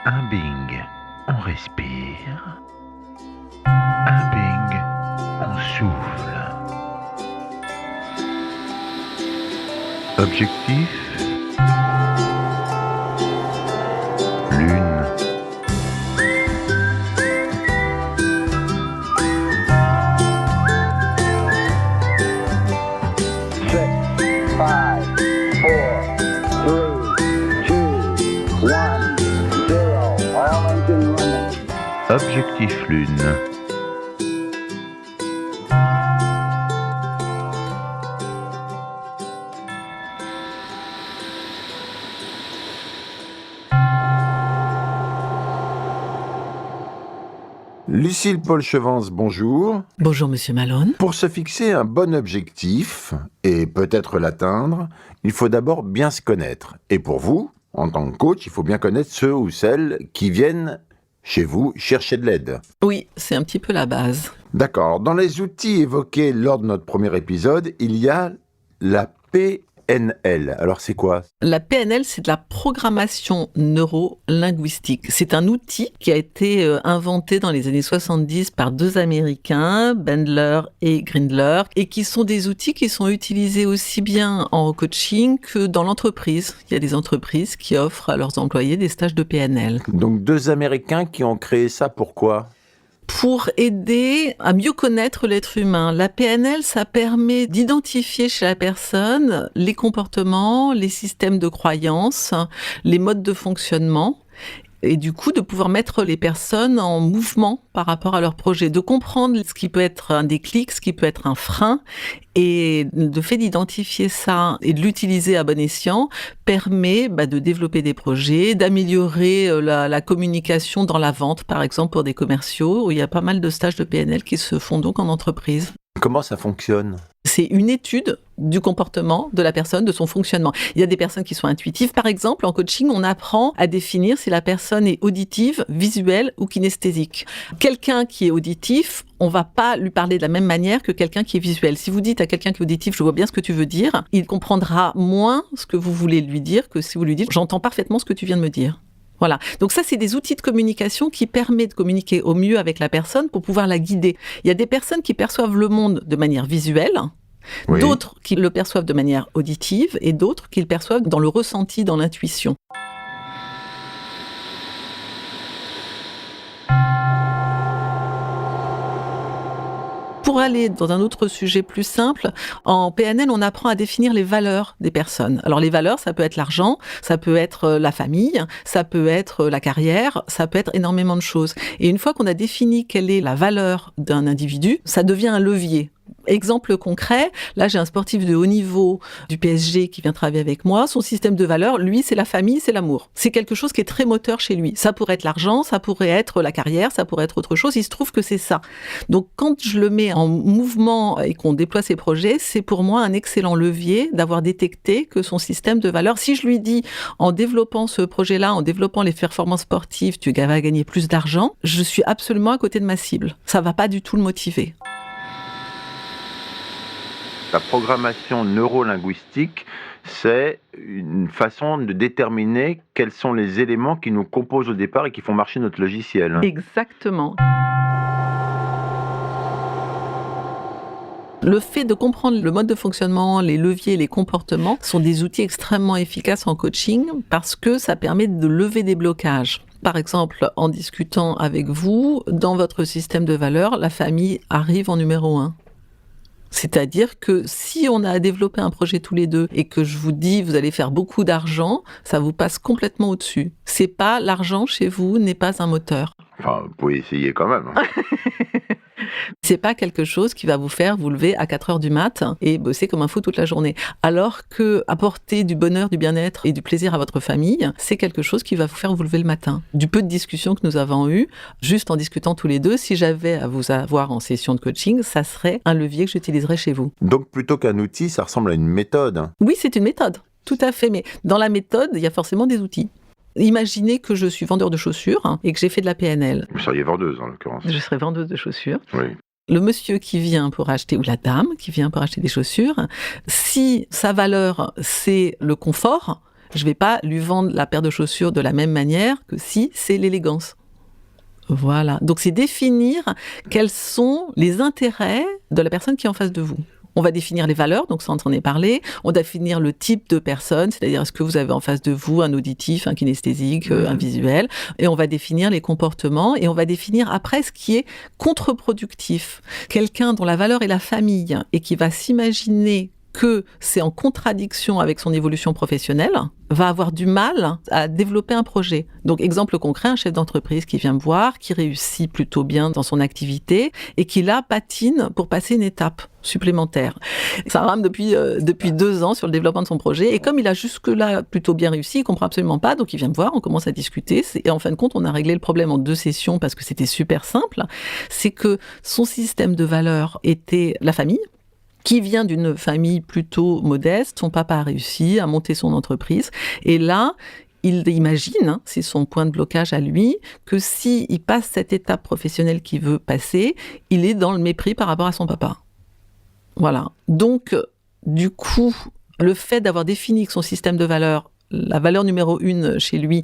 Un Bing, on respire. Un Bing, on souffle. Objectif, Lune. Objectif Lune. Lucille Paul-Chevance, bonjour. Bonjour Monsieur Malone. Pour se fixer un bon objectif, et peut-être l'atteindre, il faut d'abord bien se connaître. Et pour vous, en tant que coach, il faut bien connaître ceux ou celles qui viennent chez vous chercher de l'aide. Oui, c'est un petit peu la base. D'accord. Dans les outils évoqués lors de notre premier épisode, il y a la PNL. Alors c'est quoi ? La PNL, c'est de la programmation neuro-linguistique. C'est un outil qui a été inventé dans les années 70 par deux Américains, Bandler et Grindler, et qui sont des outils qui sont utilisés aussi bien en coaching que dans l'entreprise. Il y a des entreprises qui offrent à leurs employés des stages de PNL. Donc deux Américains qui ont créé ça, pourquoi ? Pour aider à mieux connaître l'être humain. La PNL, ça permet d'identifier chez la personne les comportements, les systèmes de croyances, les modes de fonctionnement, et du coup de pouvoir mettre les personnes en mouvement par rapport à leur projet, de comprendre ce qui peut être un déclic, ce qui peut être un frein, et le fait d'identifier ça et de l'utiliser à bon escient permet de développer des projets, d'améliorer la communication dans la vente, par exemple pour des commerciaux, où il y a pas mal de stages de PNL qui se font donc en entreprise. Comment ça fonctionne ? C'est une étude du comportement de la personne, de son fonctionnement. Il y a des personnes qui sont intuitives. Par exemple, en coaching, on apprend à définir si la personne est auditive, visuelle ou kinesthésique. Quelqu'un qui est auditif, on va pas lui parler de la même manière que quelqu'un qui est visuel. Si vous dites à quelqu'un qui est auditif, je vois bien ce que tu veux dire, il comprendra moins ce que vous voulez lui dire que si vous lui dites, j'entends parfaitement ce que tu viens de me dire. Voilà. Donc ça, c'est des outils de communication qui permettent de communiquer au mieux avec la personne pour pouvoir la guider. Il y a des personnes qui perçoivent le monde de manière visuelle, oui. D'autres qui le perçoivent de manière auditive et d'autres qui le perçoivent dans le ressenti, dans l'intuition. Pour aller dans un autre sujet plus simple, en PNL, on apprend à définir les valeurs des personnes. Alors les valeurs, ça peut être l'argent, ça peut être la famille, ça peut être la carrière, ça peut être énormément de choses. Et une fois qu'on a défini quelle est la valeur d'un individu, ça devient un levier. Exemple concret, là j'ai un sportif de haut niveau du PSG qui vient travailler avec moi. Son système de valeurs, lui, c'est la famille, c'est l'amour. C'est quelque chose qui est très moteur chez lui. Ça pourrait être l'argent, ça pourrait être la carrière, ça pourrait être autre chose. Il se trouve que c'est ça. Donc quand je le mets en mouvement et qu'on déploie ses projets, c'est pour moi un excellent levier d'avoir détecté que son système de valeurs, si je lui dis en développant ce projet-là, en développant les performances sportives, tu vas gagner plus d'argent, je suis absolument à côté de ma cible. Ça va pas du tout le motiver. La programmation neurolinguistique, c'est une façon de déterminer quels sont les éléments qui nous composent au départ et qui font marcher notre logiciel. Exactement. Le fait de comprendre le mode de fonctionnement, les leviers, les comportements sont des outils extrêmement efficaces en coaching parce que ça permet de lever des blocages. Par exemple, en discutant avec vous, dans votre système de valeurs, la famille arrive en numéro 1. C'est-à-dire que si on a développé un projet tous les deux et que je vous dis vous allez faire beaucoup d'argent, ça vous passe complètement au-dessus. C'est pas l'argent chez vous n'est pas un moteur. Enfin, vous pouvez essayer quand même. C'est pas quelque chose qui va vous faire vous lever à 4h du mat et bosser comme un fou toute la journée. Alors que apporter du bonheur, du bien-être et du plaisir à votre famille, c'est quelque chose qui va vous faire vous lever le matin. Du peu de discussions que nous avons eues, juste en discutant tous les deux, si j'avais à vous avoir en session de coaching, ça serait un levier que j'utiliserais chez vous. Donc plutôt qu'un outil, ça ressemble à une méthode. Oui, c'est une méthode, tout à fait. Mais dans la méthode, il y a forcément des outils. Imaginez que je suis vendeur de chaussures et que j'ai fait de la PNL. Vous seriez vendeuse en l'occurrence. Je serais vendeuse de chaussures. Oui. Le monsieur qui vient pour acheter, ou la dame qui vient pour acheter des chaussures, si sa valeur c'est le confort, Je vais pas lui vendre la paire de chaussures de la même manière que si c'est l'élégance. Voilà. Donc, c'est définir quels sont les intérêts de la personne qui est en face de vous. On va définir les valeurs, donc ça, on en est parlé. On va définir le type de personne, c'est-à-dire est-ce que vous avez en face de vous un auditif, un kinesthésique, un visuel. Et on va définir les comportements et on va définir après ce qui est contre-productif. Quelqu'un dont la valeur est la famille et qui va s'imaginer que c'est en contradiction avec son évolution professionnelle, va avoir du mal à développer un projet. Donc, exemple concret, un chef d'entreprise qui vient me voir, qui réussit plutôt bien dans son activité et qui, là, patine pour passer une étape supplémentaire. Ça rame depuis 2 ans sur le développement de son projet. Et comme il a jusque-là plutôt bien réussi, il comprend absolument pas. Donc, il vient me voir, on commence à discuter. Et en fin de compte, on a réglé le problème en 2 sessions parce que c'était super simple. C'est que son système de valeurs était la famille, qui vient d'une famille plutôt modeste. Son papa a réussi à monter son entreprise. Et là, il imagine, c'est son point de blocage à lui, que s'il passe cette étape professionnelle qu'il veut passer, il est dans le mépris par rapport à son papa. Voilà. Donc, du coup, le fait d'avoir défini que son système de valeurs, la valeur numéro 1 chez lui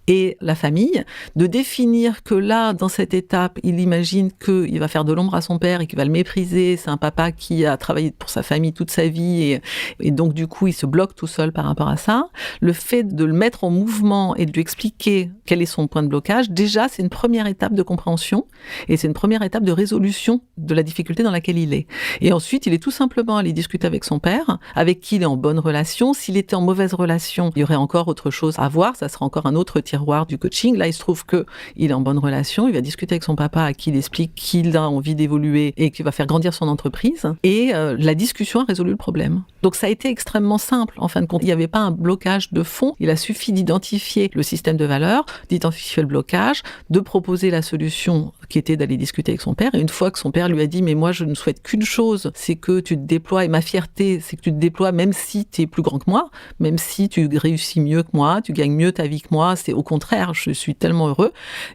est la famille, de définir que là, dans cette étape, il imagine qu'il va faire de l'ombre à son père et qu'il va le mépriser. C'est un papa qui a travaillé pour sa famille toute sa vie et donc du coup, il se bloque tout seul par rapport à ça. Le fait de le mettre en mouvement et de lui expliquer quel est son point de blocage, déjà, c'est une première étape de compréhension et c'est une première étape de résolution de la difficulté dans laquelle il est. Et ensuite, il est tout simplement allé discuter avec son père, avec qui il est en bonne relation. S'il était en mauvaise relation, il y aurait encore autre chose à voir, ça sera encore un autre tiroir du coaching. Là, il se trouve qu'il est en bonne relation, il va discuter avec son papa à qui il explique qu'il a envie d'évoluer et qu'il va faire grandir son entreprise. Et la discussion a résolu le problème. Donc ça a été extrêmement simple, en fin de compte. Il n'y avait pas un blocage de fond, il a suffi d'identifier le système de valeurs, d'identifier le blocage, de proposer la solution qui était d'aller discuter avec son père. Et une fois que son père lui a dit « mais moi, je ne souhaite qu'une chose, c'est que tu te déploies, et ma fierté, c'est que tu te déploies même si tu es plus grand que moi, même si tu réussis mieux que moi, tu gagnes mieux ta vie que moi, c'est au contraire, je suis tellement heureux »,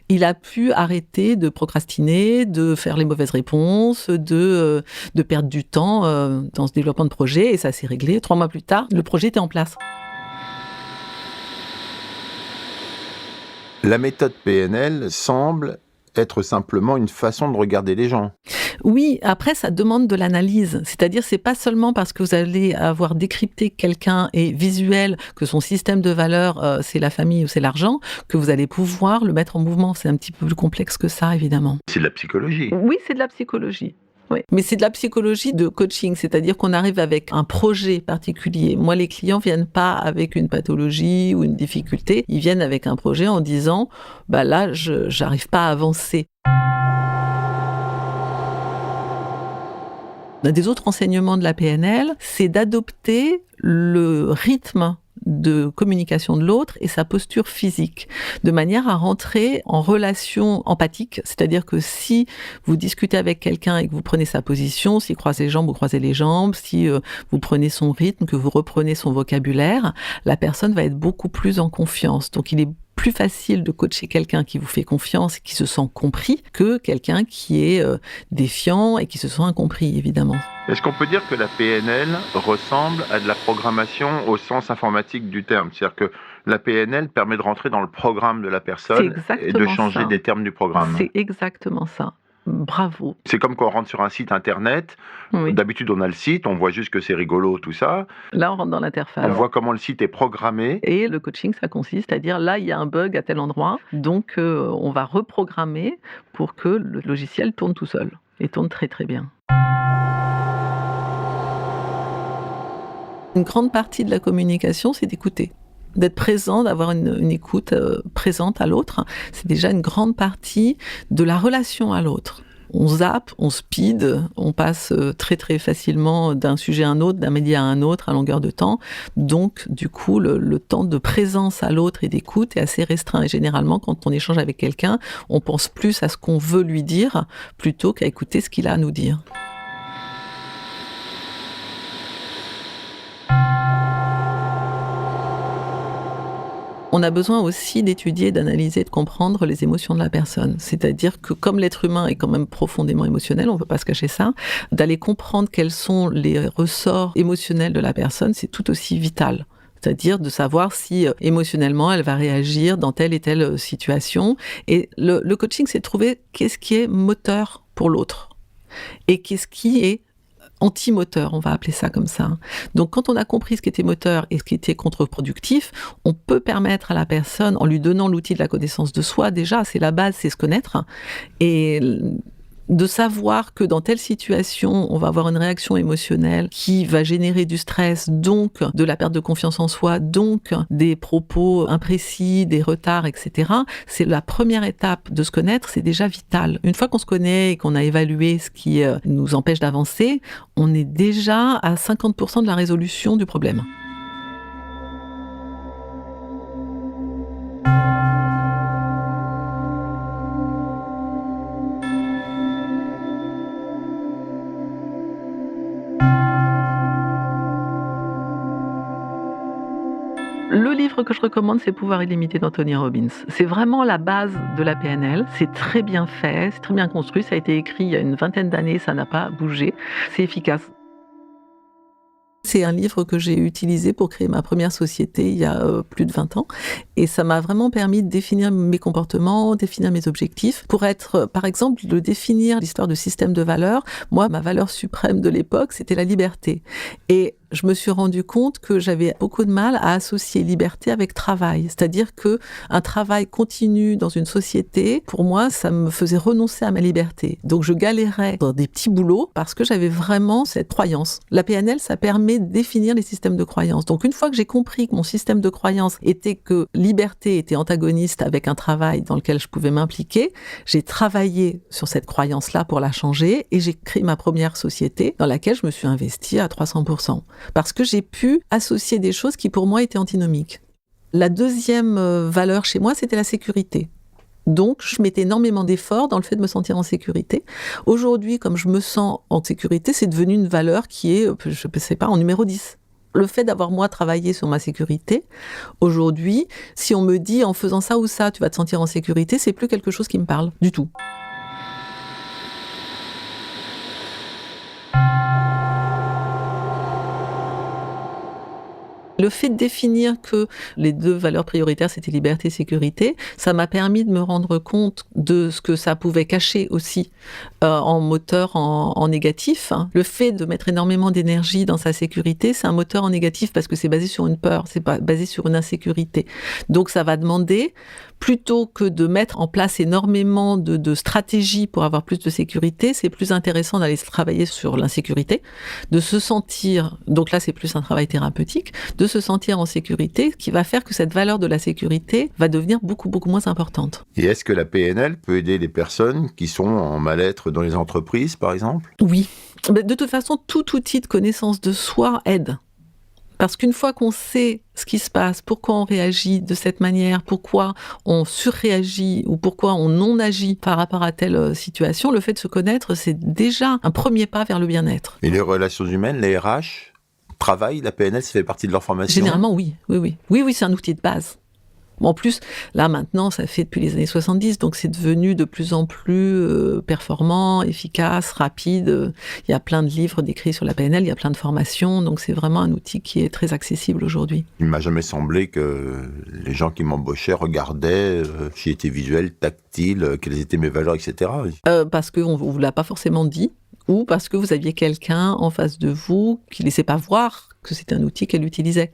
il a pu arrêter de procrastiner, de faire les mauvaises réponses, de perdre du temps dans ce développement de projet, et ça s'est réglé. 3 mois plus tard, le projet était en place. La méthode PNL semble être simplement une façon de regarder les gens. Oui, après, ça demande de l'analyse. C'est-à-dire, c'est pas seulement parce que vous allez avoir décrypté quelqu'un et visuel, que son système de valeurs, c'est la famille ou c'est l'argent, que vous allez pouvoir le mettre en mouvement. C'est un petit peu plus complexe que ça, évidemment. C'est de la psychologie. Oui, c'est de la psychologie. Oui. Mais c'est de la psychologie de coaching, c'est-à-dire qu'on arrive avec un projet particulier. Moi, les clients viennent pas avec une pathologie ou une difficulté, ils viennent avec un projet en disant « bah là, j'arrive pas à avancer ». Un des autres enseignements de la PNL, c'est d'adopter le rythme de communication de l'autre et sa posture physique, de manière à rentrer en relation empathique, c'est-à-dire que si vous discutez avec quelqu'un et que vous prenez sa position, s'il croise les jambes, vous croisez les jambes, si vous prenez son rythme, que vous reprenez son vocabulaire, la personne va être beaucoup plus en confiance. Donc il est plus facile de coacher quelqu'un qui vous fait confiance et qui se sent compris que quelqu'un qui est défiant et qui se sent incompris, évidemment. Est-ce qu'on peut dire que la PNL ressemble à de la programmation au sens informatique du terme ? C'est-à-dire que la PNL permet de rentrer dans le programme de la personne et de changer des termes du programme. C'est exactement ça. Bravo. C'est comme quand on rentre sur un site internet. Oui. D'habitude, on a le site, on voit juste que c'est rigolo, tout ça. Là, on rentre dans l'interface. On voit comment le site est programmé. Et le coaching, ça consiste à dire, là, il y a un bug à tel endroit, donc on va reprogrammer pour que le logiciel tourne tout seul et tourne très, très bien. Une grande partie de la communication, c'est d'écouter. D'être présent, d'avoir une écoute présente à l'autre, c'est déjà une grande partie de la relation à l'autre. On zappe, on speed, on passe très très facilement d'un sujet à un autre, d'un média à un autre à longueur de temps. Donc, du coup, le temps de présence à l'autre et d'écoute est assez restreint. Et généralement, quand on échange avec quelqu'un, on pense plus à ce qu'on veut lui dire plutôt qu'à écouter ce qu'il a à nous dire. On a besoin aussi d'étudier, d'analyser, de comprendre les émotions de la personne. C'est-à-dire que comme l'être humain est quand même profondément émotionnel, on ne peut pas se cacher ça, d'aller comprendre quels sont les ressorts émotionnels de la personne, c'est tout aussi vital. C'est-à-dire de savoir si émotionnellement elle va réagir dans telle et telle situation. Et le coaching, c'est de trouver qu'est-ce qui est moteur pour l'autre et qu'est-ce qui est anti-moteur, on va appeler ça comme ça. Donc quand on a compris ce qui était moteur et ce qui était contre-productif, on peut permettre à la personne, en lui donnant l'outil de la connaissance de soi, déjà c'est la base, c'est se connaître, et de savoir que dans telle situation, on va avoir une réaction émotionnelle qui va générer du stress, donc de la perte de confiance en soi, donc des propos imprécis, des retards, etc. C'est la première étape de se connaître, c'est déjà vital. Une fois qu'on se connaît et qu'on a évalué ce qui nous empêche d'avancer, on est déjà à 50% de la résolution du problème. Le livre que je recommande, c'est Pouvoir illimité d'Anthony Robbins. C'est vraiment la base de la PNL. C'est très bien fait, c'est très bien construit. Ça a été écrit il y a une 20aine d'années, ça n'a pas bougé. C'est efficace. C'est un livre que j'ai utilisé pour créer ma première société il y a plus de 20 ans. Et ça m'a vraiment permis de définir mes comportements, définir mes objectifs. Pour être, par exemple, de définir l'histoire de système de valeurs. Moi, ma valeur suprême de l'époque, c'était la liberté. Et je me suis rendu compte que j'avais beaucoup de mal à associer liberté avec travail. C'est-à-dire que un travail continu dans une société, pour moi, ça me faisait renoncer à ma liberté. Donc je galérais dans des petits boulots parce que j'avais vraiment cette croyance. La PNL, ça permet de définir les systèmes de croyance. Donc une fois que j'ai compris que mon système de croyance était que liberté était antagoniste avec un travail dans lequel je pouvais m'impliquer, j'ai travaillé sur cette croyance-là pour la changer et j'ai créé ma première société dans laquelle je me suis investie à 300%. Parce que j'ai pu associer des choses qui pour moi étaient antinomiques. La deuxième valeur chez moi, c'était la sécurité. Donc, je mettais énormément d'efforts dans le fait de me sentir en sécurité. Aujourd'hui, comme je me sens en sécurité, c'est devenu une valeur qui est, je ne sais pas, en numéro 10. Le fait d'avoir, moi, travaillé sur ma sécurité, aujourd'hui, si on me dit en faisant ça ou ça, tu vas te sentir en sécurité, c'est plus quelque chose qui me parle du tout. Le fait de définir que les deux valeurs prioritaires, c'était liberté et sécurité, ça m'a permis de me rendre compte de ce que ça pouvait cacher aussi en moteur en négatif. Le fait de mettre énormément d'énergie dans sa sécurité, c'est un moteur en négatif parce que c'est basé sur une peur, c'est pas basé sur une insécurité. Donc ça va demander, plutôt que de mettre en place énormément de stratégies pour avoir plus de sécurité, c'est plus intéressant d'aller travailler sur l'insécurité, de se sentir, donc là c'est plus un travail thérapeutique, de se sentir en sécurité, qui va faire que cette valeur de la sécurité va devenir beaucoup moins importante. Et est-ce que la PNL peut aider les personnes qui sont en mal-être dans les entreprises, par exemple ? Oui. De toute façon, tout outil de connaissance de soi aide. Parce qu'une fois qu'on sait ce qui se passe, pourquoi on réagit de cette manière, pourquoi on surréagit ou pourquoi on non-agit par rapport à telle situation, le fait de se connaître, c'est déjà un premier pas vers le bien-être. Et les relations humaines, les RH, travail, la PNL, ça fait partie de leur formation ? Généralement, oui. Oui, c'est un outil de base. En plus, là, maintenant, ça fait depuis les années 70, donc c'est devenu de plus en plus performant, efficace, rapide. Il y a plein de livres décrits sur la PNL, il y a plein de formations, donc c'est vraiment un outil qui est très accessible aujourd'hui. Il m'a jamais semblé que les gens qui m'embauchaient regardaient si j'étais visuel, tactile, quelles étaient mes valeurs, etc. Parce qu'on ne vous l'a pas forcément dit, ou parce que vous aviez quelqu'un en face de vous qui ne laissait pas voir que c'était un outil qu'elle utilisait.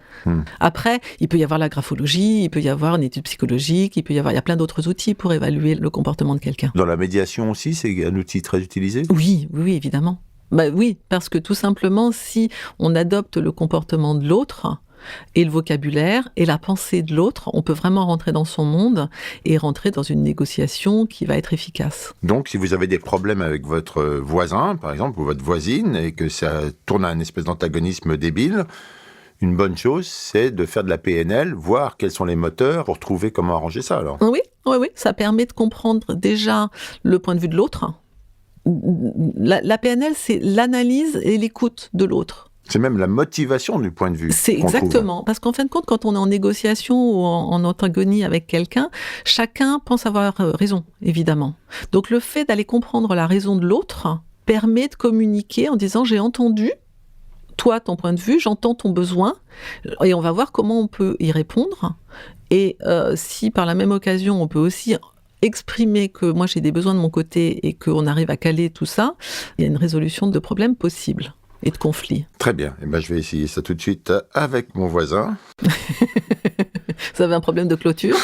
Après, il peut y avoir la graphologie, il peut y avoir une étude psychologique, il y a plein d'autres outils pour évaluer le comportement de quelqu'un. Dans la médiation aussi, c'est un outil très utilisé ? Oui, évidemment. Oui, parce que tout simplement, si on adopte le comportement de l'autre, et le vocabulaire et la pensée de l'autre, on peut vraiment rentrer dans son monde et rentrer dans une négociation qui va être efficace. Donc, si vous avez des problèmes avec votre voisin, par exemple, ou votre voisine, et que ça tourne à une espèce d'antagonisme débile, une bonne chose, c'est de faire de la PNL, voir quels sont les moteurs pour trouver comment arranger ça, alors. Oui, ça permet de comprendre déjà le point de vue de l'autre. La PNL, c'est l'analyse et l'écoute de l'autre. C'est même la motivation du point de vue. C'est exactement. Parce qu'en fin de compte, quand on est en négociation ou en antagonie avec quelqu'un, chacun pense avoir raison, évidemment. Donc le fait d'aller comprendre la raison de l'autre permet de communiquer en disant « j'ai entendu toi, ton point de vue, j'entends ton besoin, et on va voir comment on peut y répondre. Et si par la même occasion, on peut aussi exprimer que moi j'ai des besoins de mon côté et qu'on arrive à caler tout ça, il y a une résolution de problèmes possible et de conflits. Très bien. Eh ben, je vais essayer ça tout de suite avec mon voisin. Vous avez un problème de clôture?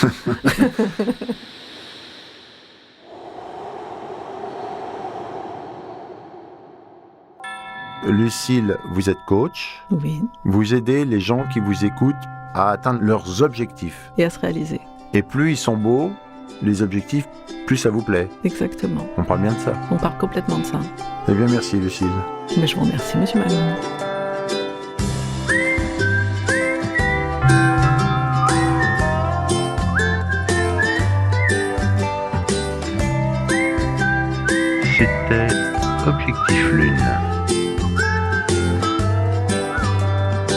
Lucille, vous êtes coach. Oui. Vous aidez les gens qui vous écoutent à atteindre leurs objectifs. Et à se réaliser. Et plus ils sont beaux, les objectifs, plus ça vous plaît. Exactement. On parle bien de ça. On parle complètement de ça. Eh bien, merci Lucille. Mais je vous remercie, Monsieur Malone. C'était Objectif Lune,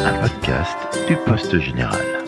un podcast du Poste Général.